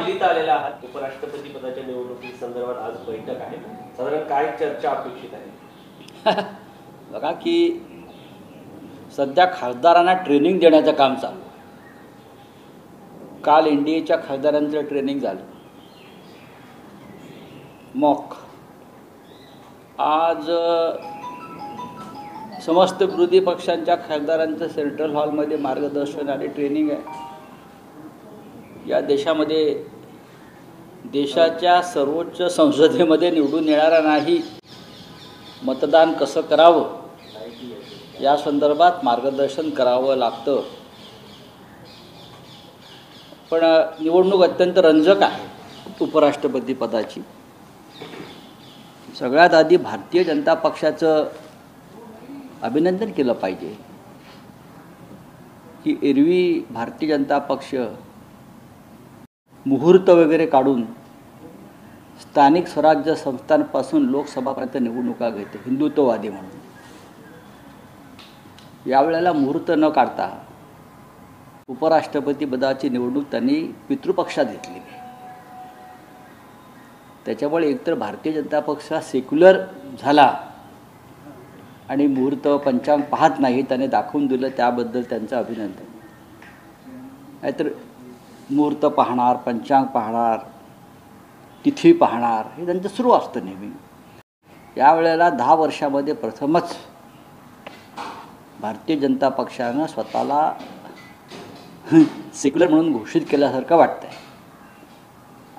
दिल्लीत आलेला आहात. उपराष्ट्रपती पदाच्या निवडणुकी संदर्भात आज बैठक आहे. साधारण काय चर्चा अपेक्षित आहे? बघा की सध्या खासदारांना ट्रेनिंग देण्याचं काम चालू. काल एनडीएच्या खासदारांचं ट्रेनिंग झालं, मॉक. आज समस्त विरोधी पक्षांच्या खासदारांचं सेंट्रल हॉलमध्ये मार्गदर्शन आणि ट्रेनिंग आहे. या देशामध्ये देशाच्या सर्वोच्च संसदेमध्ये निवडून येणारा नाही मतदान कसं करावं या संदर्भात मार्गदर्शन करावं लागतं. पण निवडणूक अत्यंत रंजक आहे उपराष्ट्रपती पदाची. सगळ्यात आधी भारतीय जनता पक्षाचं अभिनंदन केलं पाहिजे की एरवी भारतीय जनता पक्ष मुहूर्त वगैरे काढून स्थानिक स्वराज्य संस्थांपासून लोकसभापर्यंत निवडणुका घेते, हिंदुत्ववादी म्हणून. यावेळेला मुहूर्त न काढता उपराष्ट्रपती पदाची निवडणूक त्यांनी पितृपक्षात घेतली. त्याच्यामुळे एकतर भारतीय जनता पक्ष सेक्युलर झाला आणि मुहूर्त पंचांग पाहत नाही, त्याने दाखवून दिलं, त्याबद्दल त्यांचं अभिनंदन. नाहीतर मुहूर्त पाहणार, पंचांग पाहणार, तिथी पाहणार, हे त्यांचं सुरू असतं नेहमी. यावेळेला 10 वर्षामध्ये प्रथमच भारतीय जनता पक्षानं स्वतःला सेक्युलर म्हणून घोषित केल्यासारखं वाटतंय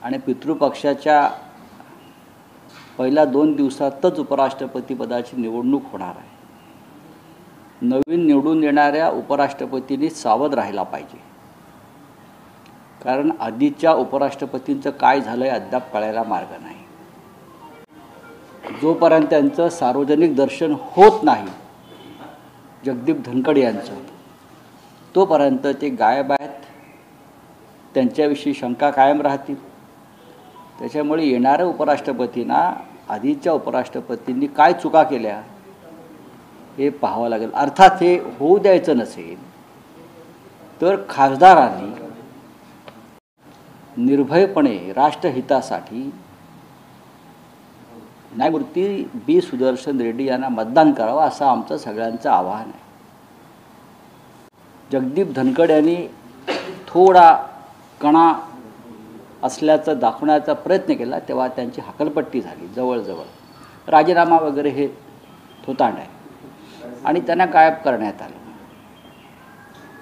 आणि पितृपक्षाच्या पहिल्या 2 दिवसातच उपराष्ट्रपती पदाची निवडणूक होणार आहे. नवीन निवडून येणाऱ्या उपराष्ट्रपतींनी सावध राहायला पाहिजे, कारण आधीच्या उपराष्ट्रपतींचं काय झालं आहे अद्याप कळायला मार्ग नाही. जोपर्यंत त्यांचं सार्वजनिक दर्शन होत नाही जगदीप धनखड यांचं, तोपर्यंत ते गायब आहेत, त्यांच्याविषयी शंका कायम राहतील. त्याच्यामुळे येणाऱ्या उपराष्ट्रपतींना आधीच्या उपराष्ट्रपतींनी काय चुका केल्या हे पाहावं लागेल. अर्थात हे होऊ द्यायचं नसेल तर खासदारांनी निर्भयपणे राष्ट्रहितासाठी न्यायमूर्ती बी सुदर्शन रेड्डी यांना मतदान करावं असं आमचं सगळ्यांचं आवाहन आहे. जगदीप धनखड यांनी थोडा कणा असल्याचं दाखवण्याचा प्रयत्न केला, तेव्हा त्यांची हकलपट्टी झाली. जवळजवळ राजीनामा वगैरे हे थोतांड आहे आणि त्यांना गायब करण्यात आलं.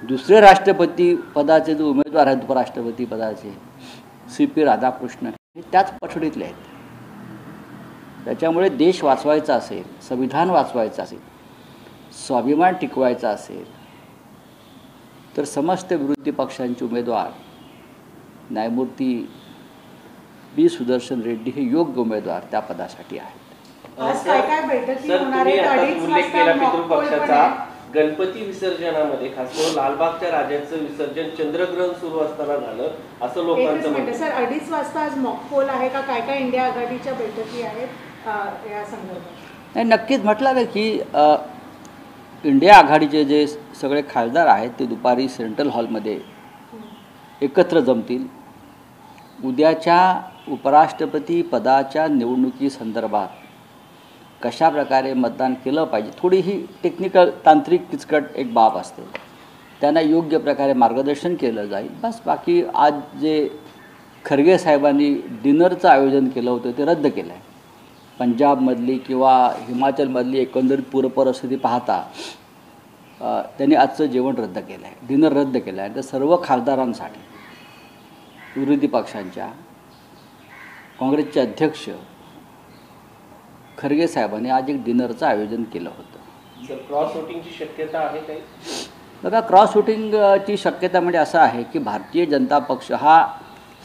दुसरे राष्ट्रपती पदाचे जे उमेदवार आहेत उपराष्ट्रपती पदाचे, CP राधाकृष्णन, हे त्याच पछडीतले आहेत. त्याच्यामुळे देश वाचवायचा असेल, संविधान वाचवायचं असेल, स्वाभिमान टिकवायचा असेल तर समस्त विरोधी पक्षांचे उमेदवार न्यायमूर्ती बी सुदर्शन रेड्डी हे योग्य उमेदवार त्या पदासाठी आहेत. आज काय बैठकी होणार आहे? उल्लेख केला पितृपक्षाचा. गणपती विसर्जनामध्ये खास करून लालबागच्या राजाचं विसर्जन चंद्रग्रहण सुरू असताना झालं असं लोकांचं म्हणणं. सर 2:30 वाजता आज मॉकपोल आहे का? काय काय इंडिया आघाडीच्या बैठकी आहेत या संदर्भात? नाही, नक्कीच म्हटलं ना की इंडिया आघाडीचे जे सगळे खासदार आहेत ते दुपारी सेंट्रल हॉलमध्ये एकत्र जमतील. उद्याच्या उपराष्ट्रपती पदाच्या निवडणुकीसंदर्भात कशा प्रकारे मतदान केलं पाहिजे, थोडी ही टेक्निकल तांत्रिक किचकट एक बाब असते, त्यांना योग्य प्रकारे मार्गदर्शन केलं जाईल. बस बाकी आज जे खरगे साहेबांनी डिनरचं आयोजन केलं होतं ते रद्द केलं आहे. पंजाबमधली किंवा हिमाचलमधली एकंदरीत पूरपरिस्थिती पाहता त्यांनी आजचं जेवण रद्द केलं आहे, डिनर रद्द केलं आहे. तर सर्व खासदारांसाठी विरोधी पक्षांच्या काँग्रेसचे अध्यक्ष खरगे साहेबांनी आज एक डिनरचं आयोजन केलं होतं. क्रॉस वोटिंगची शक्यता आहे काही? बघा, क्रॉस वोटिंगची शक्यता म्हणजे असं आहे की भारतीय जनता पक्ष हा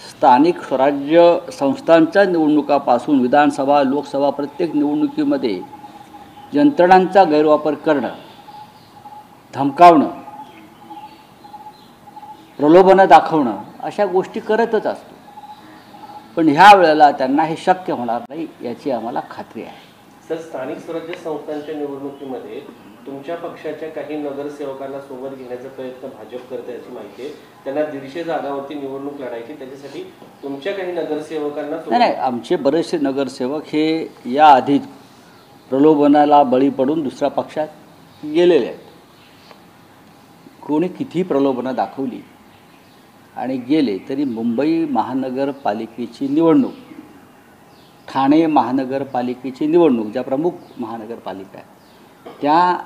स्थानिक स्वराज्य संस्थांच्या निवडणुकापासून विधानसभा, लोकसभा प्रत्येक निवडणुकीमध्ये यंत्रणांचा गैरवापर करणं, धमकावणं, प्रलोभनं दाखवणं अशा गोष्टी करतच असतो. पण ह्या वेळेला त्यांना हे शक्य होणार नाही याची आम्हाला खात्री आहे. सर, स्थानिक स्वराज्य संस्थांच्या निवडणुकीमध्ये तुमच्या पक्षाच्या काही नगरसेवकांना सोबत घेण्याचा प्रयत्न भाजप करते अशी माहिती आहे. त्यांना 150 जागावरती निवडणूक लढायची, त्याच्यासाठी तुमच्या काही नगरसेवकांना नाही, आमचे बरेचसे नगरसेवक हे याआधी प्रलोभनाला बळी पडून दुसऱ्या पक्षात गेलेले आहेत. कोणी किती प्रलोभनं दाखवली आणि गेले तरी मुंबई महानगरपालिकेची निवडणूक, ठाणे महानगरपालिकेची निवडणूक, ज्या प्रमुख महानगरपालिका आहेत त्या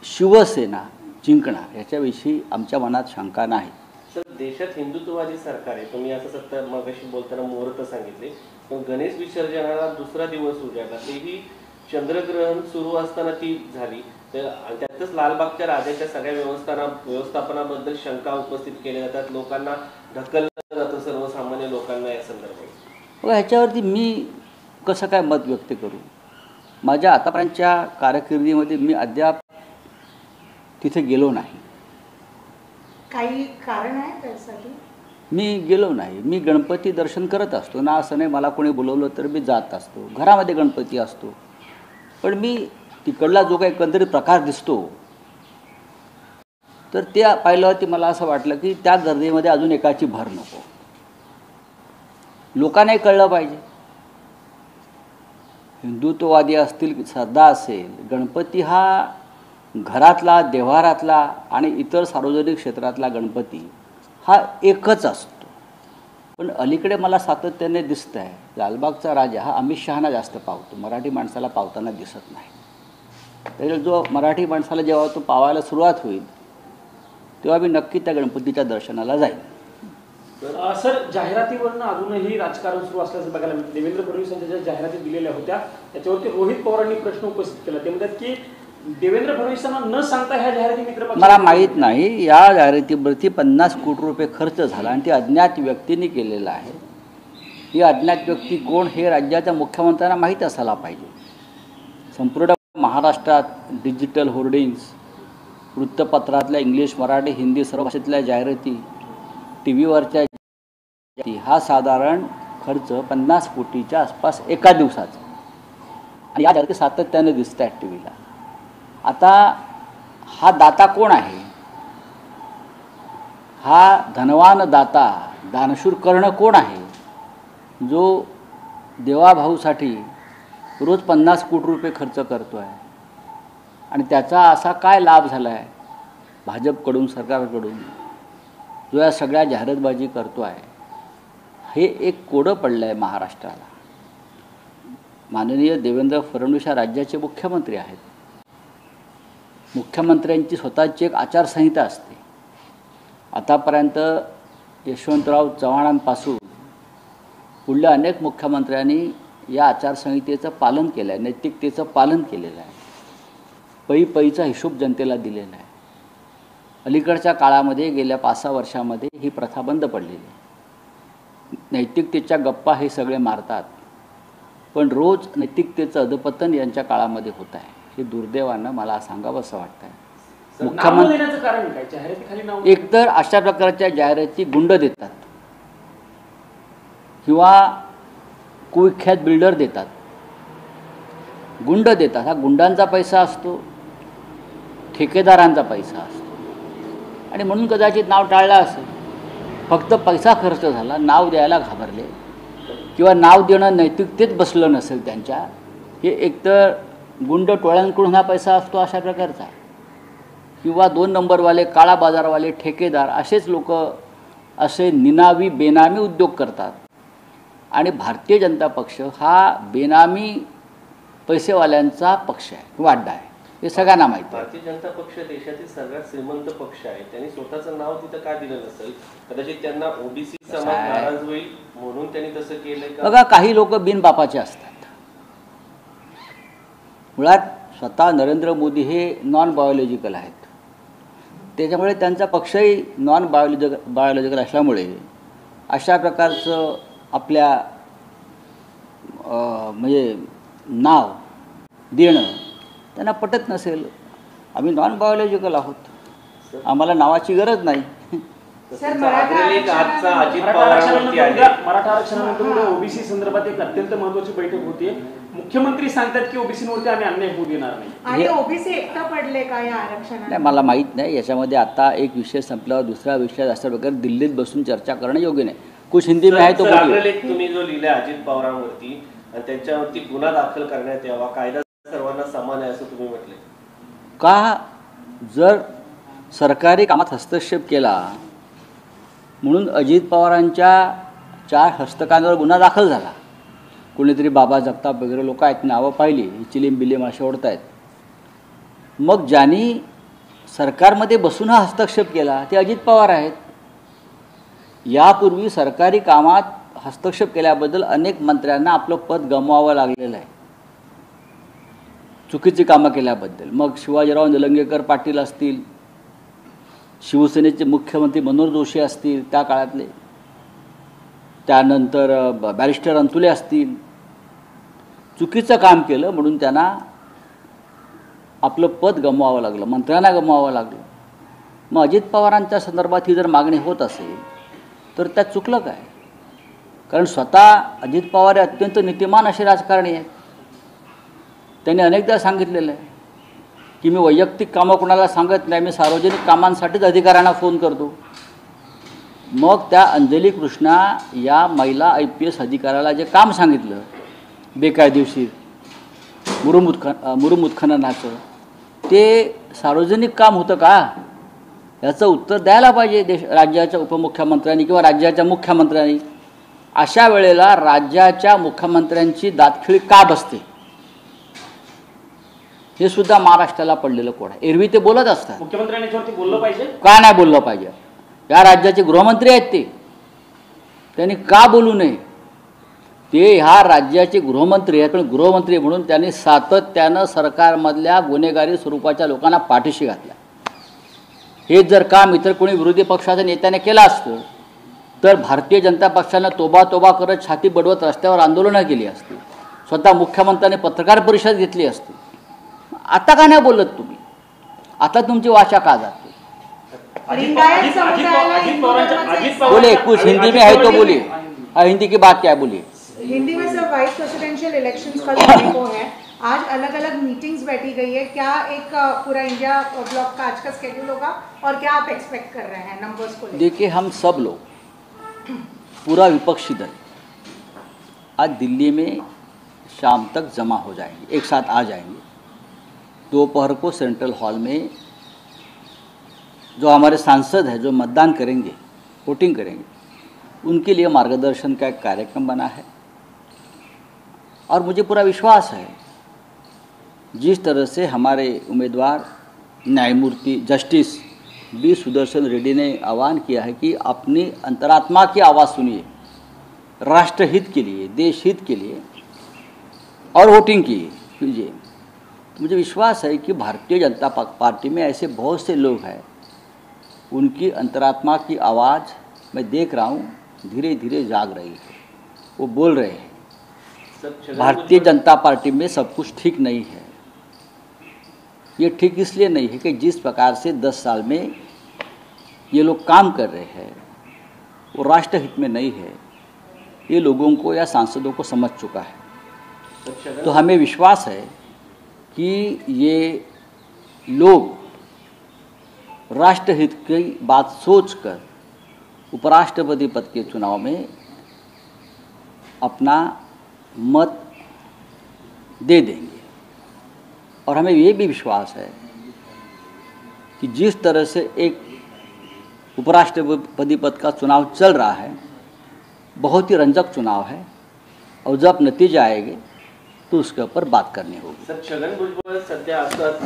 शिवसेना जिंकणार याच्याविषयी आमच्या मनात शंका नाही. सर, देशात हिंदुत्ववादी सरकार आहे. तुम्ही असं सत्ता मगाशी बोलताना मुहूर्त सांगितले, पण गणेश विसर्जनाला दुसरा दिवस उजाडला, तेही चंद्रग्रहण सुरू असताना ती झाली. तर त्यातच लालबागच्या राजाच्या सगळ्या व्यवस्थापनाबद्दल शंका उपस्थित केल्या जातात, लोकांना ढकललं जातं, सर्वसामान्य लोकांना या संदर्भात. बघा, ह्याच्यावरती मी कसं काय मत व्यक्त करू? माझ्या आतापर्यंतच्या कारकिर्दीमध्ये मी अद्याप तिथे गेलो नाही. काही कारण आहे त्यासाठी? मी गेलो नाही. मी गणपती दर्शन करत असतो ना, असं नाही मला कोणी बोलवलं तर मी जात असतो. घरामध्ये गणपती असतो, पण मी तिकडला जो काही एकंदरीत प्रकार दिसतो तर ते पाहिल्यावरती मला असं वाटलं की त्या गर्दीमध्ये अजून एकाची भर नको. लोकांनाही कळलं पाहिजे, हिंदुत्ववादी असतील, श्रद्धा असेल, गणपती हा घरातला, देव्हारातला आणि इतर सार्वजनिक क्षेत्रातला गणपती हा एकच असतो. पण अलीकडे मला सातत्याने दिसतं आहे लालबागचा राजा हा अमित शहाना जास्त पावतो, मराठी माणसाला पावताना दिसत नाही. त्यामुळे जो मराठी माणसाला जेव्हा तो पावायला सुरुवात होईल तेव्हा मी नक्की त्या गणपतीच्या दर्शनाला जाईल. सर, जाहिरातीवरनं अजूनही राजकारण सुरू असल्याचं बघायला मिळतं. देवेंद्र फडणवीसांच्या ज्या जाहिराती दिलेल्या होत्या त्याच्यावरती रोहित पवारांनी प्रश्न उपस्थित केला. ते म्हणतात की देवेंद्र फडणवीसांना न सांगता ह्या जाहिराती मित्र मला माहीत नाही. या जाहिरातीवरती 50 कोटी रुपये खर्च झाला आणि ते अज्ञात व्यक्तींनी केलेलं आहे. ही अज्ञात व्यक्ती कोण हे राज्याच्या मुख्यमंत्र्यांना माहीत असायला पाहिजे. संपूर्ण महाराष्ट्रात डिजिटल होर्डिंग्स, वृत्तपत्रातल्या इंग्लिश, मराठी, हिंदी सर्व भाषेतल्या जाहिराती, टी व्हीवरच्या हा साधारण खर्च 50 कोटीच्या आसपास एका दिवसाचा, आणि या जाहिराती सातत्याने दिसत आहेत टी व्हीला. आता हा दाता कोण आहे? हा धनवान दाता, दानशूर कर्ण कोण आहे, जो देवाभाऊसाठी रोज 50 कोटी रुपये खर्च करतो आहे आणि त्याचा असा काय लाभ झाला आहे भाजपकडून, सरकारकडून, जो या सगळ्या जाहिरातबाजी करतो आहे? हे एक कोडं पडलं आहे महाराष्ट्राला. माननीय देवेंद्र फडणवीस या राज्याचे मुख्यमंत्री आहेत. मुख्यमंत्र्यांची स्वतःची एक आचारसंहिता असते. आतापर्यंत यशवंतराव चव्हाणांपासून पुढल्या अनेक मुख्यमंत्र्यांनी या आचारसंहितेचं पालन केलं आहे, नैतिकतेचं पालन केलेलं आहे, पै-पैचा हिशोब जनतेला दिलेला आहे. अलीकडच्या काळामध्ये गेल्या 5-6 वर्षामध्ये ही प्रथा बंद पडलेली आहे. नैतिकतेच्या गप्पा हे सगळे मारतात, पण रोज नैतिकतेचं अधपतन यांच्या काळामध्ये होत आहे. हे दुर्दैवानं मला सांगावं असं वाटतं आहे. मुख्यमंत्री एकतर अशा प्रकारच्या जाहिराती गुंड देतात किंवा कुख्यात बिल्डर देतात, गुंड देतात. हा गुंडांचा पैसा असतो, ठेकेदारांचा पैसा असतो, आणि म्हणून कदाचित नाव टाळलं असेल. फक्त पैसा खर्च झाला, नाव द्यायला घाबरले किंवा नाव देणं नैतिकतेत बसलं नसेल त्यांच्या. हे एकतर गुंड टोळ्यांकडून हा पैसा असतो अशा प्रकारचा, किंवा 2 नंबरवाले, काळा बाजारवाले, ठेकेदार असेच लोक असे निनावी बेनामी उद्योग करतात. आणि भारतीय जनता पक्ष हा बेनामी पैसेवाल्यांचा पक्ष आहे किंवा अड्डा आहे, हे सगळ्यांना माहिती आहे. भारतीय जनता पक्ष देशातील सगळ्यात श्रीमंत पक्ष आहे. त्यांनी स्वतःचं नाव तिथं का दिलं नसेल? कदाचित त्यांना ओबीसी समाज नाराज होईल म्हणून त्यांनी तसं केलंय. बघा, काही लोक बिनबापाचे असतात. मुळात स्वतः नरेंद्र मोदी हे नॉन बायोलॉजिकल आहेत, त्याच्यामुळे त्यांचा पक्षही नॉन बायोलॉजिकल असल्यामुळे अशा प्रकारचं आपल्या म्हणजे नाव देणं त्यांना पटत नसेल. आम्ही नॉन बायोलॉजिकल आहोत, आम्हाला नावाची गरज नाही. सर, मराठा आग्रलेख आजचा अजित मराठा पवारांवरती आहे. मराठा आरक्षणानंतर उद्या ओबीसी संदर्भात एक अत्यंत महत्वाची बैठक होती. मुख्यमंत्री सांगतात की ओबीसीवरती आम्ही अन्याय होऊ देणार नाही. आणि ओबीसी एकटा पडले का या आरक्षणात? नाही, मला माहीत नाही. याच्यामध्ये आता एक विषय संपल्यावर दुसरा विषय अशा प्रकारे दिल्लीत बसून चर्चा करणं योग्य नाही. कुछ हिंदी में है तो सर, बोलिए. आग्रलेख तुम्ही जो लिहिलाय अजित पवारांवरती आणि त्यांच्यावरती गुन्हा दाखल करण्यात यावा, कायदा सर्वांना समान आहे असं तुम्ही म्हटले. का जर सरकारी कामात हस्तक्षेप केला म्हणून अजित पवारांच्या 4 हस्तकांवर गुन्हा दाखल झाला. कोणीतरी बाबा जगताप वगैरे लोक आहेत, नावं पाहिली, चिलीम बिलीम असे ओढतायत. मग ज्यांनी सरकारमध्ये बसून हा हस्तक्षेप केला ते अजित पवार आहेत. यापूर्वी सरकारी कामात हस्तक्षेप केल्याबद्दल अनेक मंत्र्यांना आपलं पद गमवावं लागलेलं आहे, चुकीची कामं केल्याबद्दल. मग शिवाजीराव निलंगेकर पाटील असतील, शिवसेनेचे मुख्यमंत्री मनोहर जोशी असतील त्या काळातले, त्यानंतर बॅरिस्टर अंतुले असतील, चुकीचं काम केलं म्हणून त्यांना आपलं पद गमवावं लागलं, मंत्र्यांना गमवावं लागलं. मग अजित पवारांच्या संदर्भात ही जर मागणी होत असेल तर त्यात चुकलं काय? कारण स्वतः अजित पवार हे अत्यंत नीतिमान असे राजकारणी आहेत. त्यांनी अनेकदा सांगितलेलं आहे की मी वैयक्तिक कामं कोणाला सांगत नाही, मी सार्वजनिक कामांसाठीच अधिकाऱ्यांना फोन करतो. मग त्या अंजली कृष्णा या महिला IPS अधिकाऱ्याला जे काम सांगितलं बेकायदेशीर मुरुम उत्खननाचं, ते सार्वजनिक काम होतं का? याचं उत्तर द्यायला पाहिजे राज्याच्या उपमुख्यमंत्र्यांनी किंवा राज्याच्या मुख्यमंत्र्यांनी. अशा वेळेला राज्याच्या मुख्यमंत्र्यांची दातखिळी का बसते हे सुद्धा महाराष्ट्राला पडलेलं कोड आहे. एरवी ते बोलत असतात, मुख्यमंत्र्यांनी याच्यावरती बोललं पाहिजे का नाही बोललं पाहिजे? या राज्याचे गृहमंत्री आहेत, त्यांनी का बोलू नये? ते ह्या राज्याचे गृहमंत्री आहेत, पण गृहमंत्री म्हणून त्यांनी सातत्यानं सरकारमधल्या गुन्हेगारी स्वरूपाच्या लोकांना पाठीशी घातला. हे जर काम इतर कोणी विरोधी पक्षाच्या नेत्याने केलं असतं तर भारतीय जनता पक्षानं तोबा करत छाती बडवत रस्त्यावर आंदोलनं केली असती, स्वतः मुख्यमंत्र्यांनी पत्रकार परिषद घेतली असती. आता का नाही बोलत तुम्ही? आता तुमची वाचा का जाते? बोले कुछ हिंदी में है तो बोलिए. हाँ, हिंदी की बात क्या है, बोलिए. हिंदी में सर, वाइस प्रेसिडेंशियल इलेक्शंस कल होने को है. आज अलग अलग मीटिंग्स बैठी गई है. क्या एक पूरा इंडिया ब्लॉक का आज का स्केड्यूल होगा और क्या आप एक्सपेक्ट कर रहे हैं नंबर्स को लेकर? देखिए, हम सब लोग, पूरा विपक्षी दल आज दिल्ली में शाम तक जमा हो जाएंगे, एक साथ आ जाएंगे. दोपहर को सेंट्रल हॉल में जो हमारे सांसद हैं जो मतदान करेंगे, वोटिंग करेंगे, उनके लिए मार्गदर्शन का एक कार्यक्रम बना है. और मुझे पूरा विश्वास है जिस तरह से हमारे उम्मीदवार न्यायमूर्ति जस्टिस B सुदर्शन रेड्डी ने आह्वान किया है कि अपनी अंतरात्मा की आवाज़ सुनिए, राष्ट्रहित के लिए, देश हित के लिए, और वोटिंग कीजिए. मुझे विश्वास है कि भारतीय जनता पार्टी में ऐसे बहुत से लोग हैं, उनकी अंतरात्मा की आवाज़ मैं देख रहा हूँ धीरे धीरे जाग रही है. वो बोल रहे हैं भारतीय जनता पार्टी में सब कुछ ठीक नहीं है. ये ठीक इसलिए नहीं है कि जिस प्रकार से 10 साल में ये लोग काम कर रहे हैं वो राष्ट्रहित में नहीं है. ये लोगों को या सांसदों को समझ चुका है. तो हमें विश्वास है कि ये लोग राष्ट्रहित की बात सोचकर उपराष्ट्रपति पद के चुनाव में अपना मत दे देंगे. और हमें ये भी विश्वास है कि जिस तरह से एक उपराष्ट्रपति पद का चुनाव चल रहा है, बहुत ही रंजक चुनाव है, और जब नतीजे आएंगे तो उसके ऊपर बात करनी होगी. सर, छगन भुजबळ सध्या अस्वस्थ